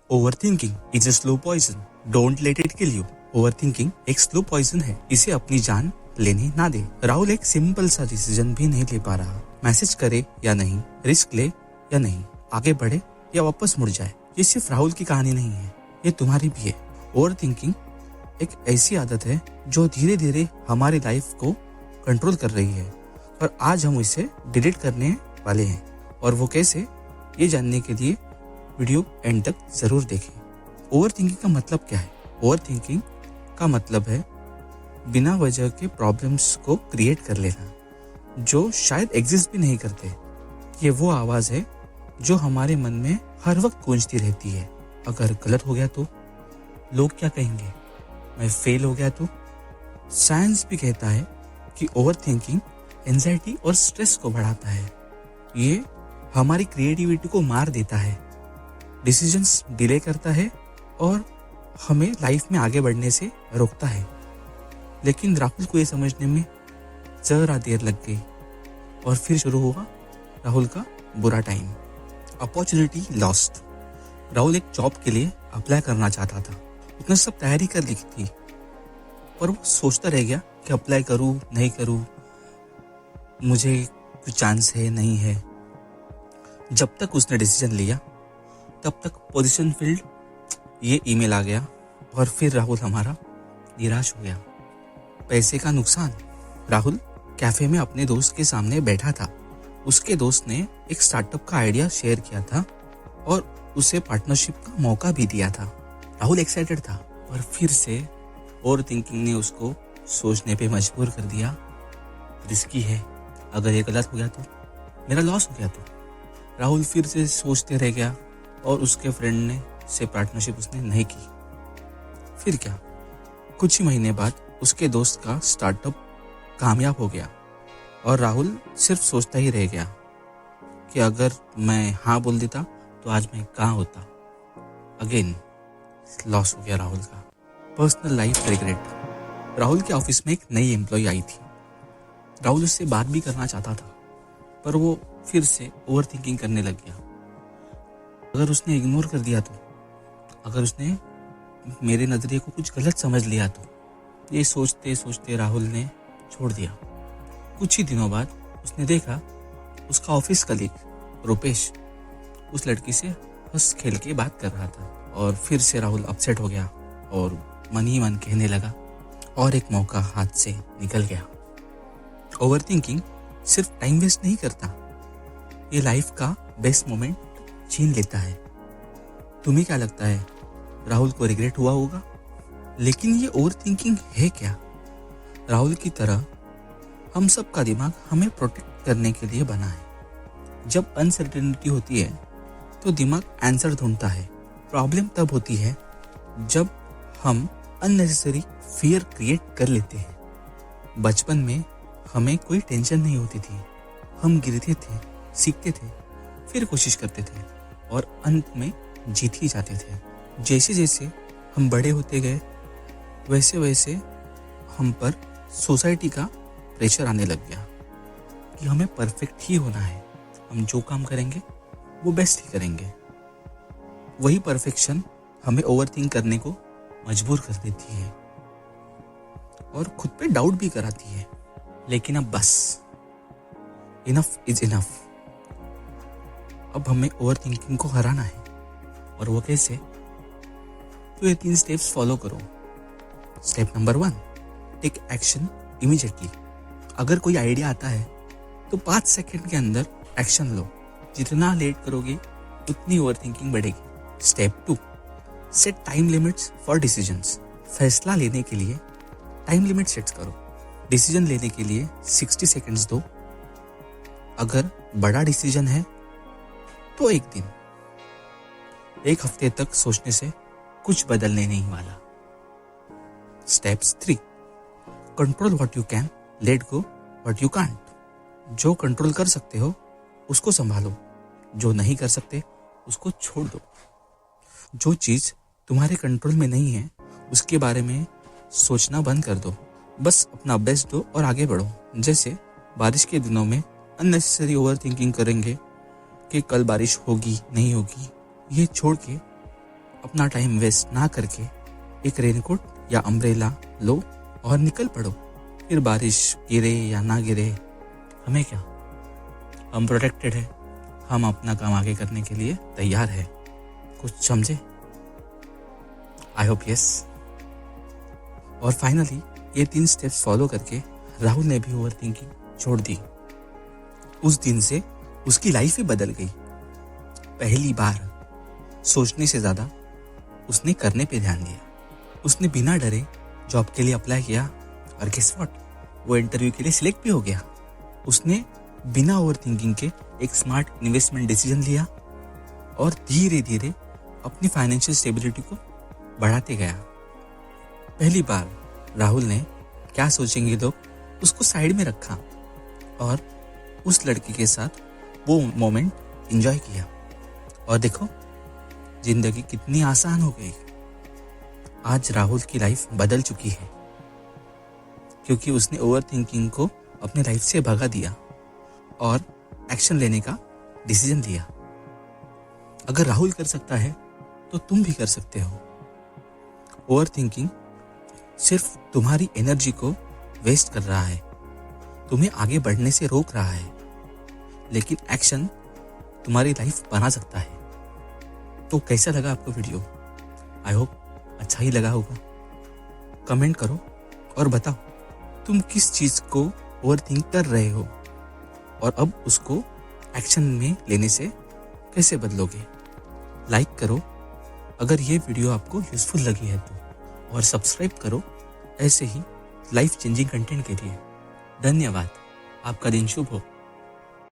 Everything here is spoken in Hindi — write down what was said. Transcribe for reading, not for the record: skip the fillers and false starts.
Overthinking is a slow poison, don't let it kill you. Overthinking एक स्लो पॉइजन है, इसे अपनी जान लेने ना दे। राहुल एक सिंपल सा डिसीजन भी नहीं ले पा रहा, मैसेज करे या नहीं, रिस्क ले या नहीं, आगे बढ़े या वापस मुड़ जाए। ये सिर्फ राहुल की कहानी नहीं है, ये तुम्हारी भी है। ओवरथिंकिंग एक ऐसी आदत है जो धीरे धीरे हमारी लाइफ को कंट्रोल कर रही है, और आज हम इसे डिलीट करने वाले हैं। और वो कैसे, ये जानने के लिए वीडियो एंड तक जरूर देखें। ओवरथिंकिंग का मतलब क्या है? ओवरथिंकिंग का मतलब है बिना वजह के प्रॉब्लम्स को क्रिएट कर लेना, जो शायद एग्जिस्ट भी नहीं करते। ये वो आवाज है जो हमारे मन में हर वक्त गूंजती रहती है। अगर गलत हो गया तो? लोग क्या कहेंगे? मैं फेल हो गया तो? साइंस भी कहता है कि ओवरथिंकिंग एंजाइटी और स्ट्रेस को बढ़ाता है। ये हमारी क्रिएटिविटी को मार देता है, डिसीजंस डिले करता है और हमें लाइफ में आगे बढ़ने से रोकता है। लेकिन राहुल को ये समझने में जरा देर लग गई, और फिर शुरू हुआ राहुल का बुरा टाइम। Opportunity lost. राहुल एक जॉब के लिए अप्लाई करना चाहता था, उसने सब तैयारी कर ली थी, पर वो सोचता रह गया कि अप्लाई करूं नहीं करूं, मुझे कुछ चांस है नहीं है। जब तक उसने डिसीजन लिया तब तक पोजीशन फील्ड ये ईमेल आ गया, और फिर राहुल हमारा निराश हो गया। पैसे का नुकसान। राहुल कैफे में अपने दोस्त के सामने बैठा था। उसके दोस्त ने एक स्टार्टअप का आइडिया शेयर किया था और उसे पार्टनरशिप का मौका भी दिया था। राहुल एक्साइटेड था, और फिर से ओवरथिंकिंग ने उसको सोचने पे मजबूर कर दिया। रिस्की है, अगर ये गलत हो गया तो, मेरा लॉस हो गया तो। राहुल फिर से सोचते रह गया, और उसके फ्रेंड ने से पार्टनरशिप उसने नहीं की। फिर क्या, कुछ ही महीने बाद उसके दोस्त का स्टार्टअप कामयाब हो गया, और राहुल सिर्फ सोचता ही रह गया कि अगर मैं हाँ बोल देता तो आज मैं कहाँ होता। अगेन लॉस हो गया राहुल का। Personal life regret. राहुल के ऑफिस में एक नई एम्प्लॉय आई थी। राहुल उससे बात भी करना चाहता था, पर वो फिर से ओवरथिंकिंग करने लग गया। अगर उसने इग्नोर कर दिया तो, अगर उसने मेरे नजरिए को कुछ गलत समझ लिया तो। ये सोचते सोचते राहुल ने छोड़ दिया। कुछ ही दिनों बाद उसने देखा उसका ऑफिस कलीग रुपेश उस लड़की से हंस खेल के बात कर रहा था, और फिर से राहुल अपसेट हो गया और मन ही मन कहने लगा, और एक मौका हाथ से निकल गया। ओवरथिंकिंग सिर्फ टाइम वेस्ट नहीं करता, ये लाइफ का बेस्ट मोमेंट छीन लेता है। तुम्हें क्या लगता है, राहुल को रिग्रेट हुआ होगा? लेकिन ये ओवरथिंकिंग है क्या? राहुल की तरह हम सब का दिमाग हमें प्रोटेक्ट करने के लिए बना है। जब अनसर्टेनिटी होती है तो दिमाग आंसर ढूंढता है। प्रॉब्लम तब होती है जब हम अननेसेसरी फियर क्रिएट कर लेते हैं। बचपन में हमें कोई टेंशन नहीं होती थी, हम गिरते थे, सीखते थे, फिर कोशिश करते थे, और अंत में जीत ही जाते थे। जैसे जैसे हम बड़े होते गए, वैसे वैसे हम पर सोसाइटी का प्रेशर आने लग गया कि हमें परफेक्ट ही होना है। हम जो काम करेंगे वो बेस्ट ही करेंगे। वही परफेक्शन हमें ओवरथिंक करने को मजबूर कर देती है, और खुद पे डाउट भी कराती है। लेकिन अब बस, इनफ इज इनफ। अब हमें ओवरथिंकिंग को हराना है, और वो कैसे? तो ये 3 स्टेप्स फॉलो करो। Step number 1, take action immediately. अगर कोई आइडिया आता है तो 5 सेकंड के अंदर एक्शन लो। जितना लेट करोगे उतनी ओवरथिंकिंग बढ़ेगी। Step 2, set time limits for decisions. फैसला लेने के लिए टाइम लिमिट सेट करो। डिसीजन लेने के लिए 60 सेकंड्स दो। अगर बड़ा डिसीजन है तो 1 दिन, 1 हफ्ते तक सोचने से कुछ बदलने नहीं वाला। Steps 3, control what you can, let go what you can't. जो कंट्रोल कर सकते हो उसको संभालो, जो नहीं कर सकते उसको छोड़ दो। जो चीज तुम्हारे कंट्रोल में नहीं है उसके बारे में सोचना बंद कर दो। बस अपना बेस्ट दो और आगे बढ़ो। जैसे बारिश के दिनों में अननेसेसरी ओवरथिंकिंग करेंगे कि कल बारिश होगी नहीं होगी, ये छोड़ के अपना टाइम वेस्ट ना करके एक रेनकोट या अम्ब्रेला लो और निकल पड़ो। फिर बारिश गिरे या ना गिरे, हमें क्या, हम प्रोटेक्टेड है, हम अपना काम आगे करने के लिए तैयार है। कुछ समझे? I hope yes. और फाइनली ये 3 स्टेप्स फॉलो करके राहुल ने भी ओवर थिंकिंग छोड़ दी। उस दिन से उसकी लाइफ ही बदल गई। पहली बार सोचने से ज्यादा उसने करने पे ध्यान दिया। उसने बिना डरे जॉब के लिए अप्लाई किया और गेस व्हाट, वो इंटरव्यू के लिए सिलेक्ट भी हो गया। उसने बिना ओवर थिंकिंग के एक स्मार्ट इन्वेस्टमेंट डिसीजन लिया और धीरे धीरे अपनी फाइनेंशियल स्टेबिलिटी को बढ़ाते गया। पहली बार राहुल ने क्या सोचेंगे लोग उसको साइड में रखा और उस लड़की के साथ वो मोमेंट एंजॉय किया। और देखो जिंदगी कितनी आसान हो गई। आज राहुल की लाइफ बदल चुकी है क्योंकि उसने ओवर थिंकिंग को अपने लाइफ से भगा दिया और एक्शन लेने का डिसीजन लिया। अगर राहुल कर सकता है तो तुम भी कर सकते हो। ओवर थिंकिंग सिर्फ तुम्हारी एनर्जी को वेस्ट कर रहा है, तुम्हें आगे बढ़ने से रोक रहा है, लेकिन एक्शन तुम्हारी लाइफ बना सकता है। तो कैसा लगा आपको वीडियो? आई होप अच्छा ही लगा होगा। कमेंट करो और बताओ तुम किस चीज को ओवर थिंक कर रहे हो और अब उसको एक्शन में लेने से कैसे बदलोगे। लाइक करो अगर ये वीडियो आपको यूजफुल लगी है तो, और सब्सक्राइब करो ऐसे ही लाइफ चेंजिंग कंटेंट के लिए। धन्यवाद। आपका दिन शुभ हो।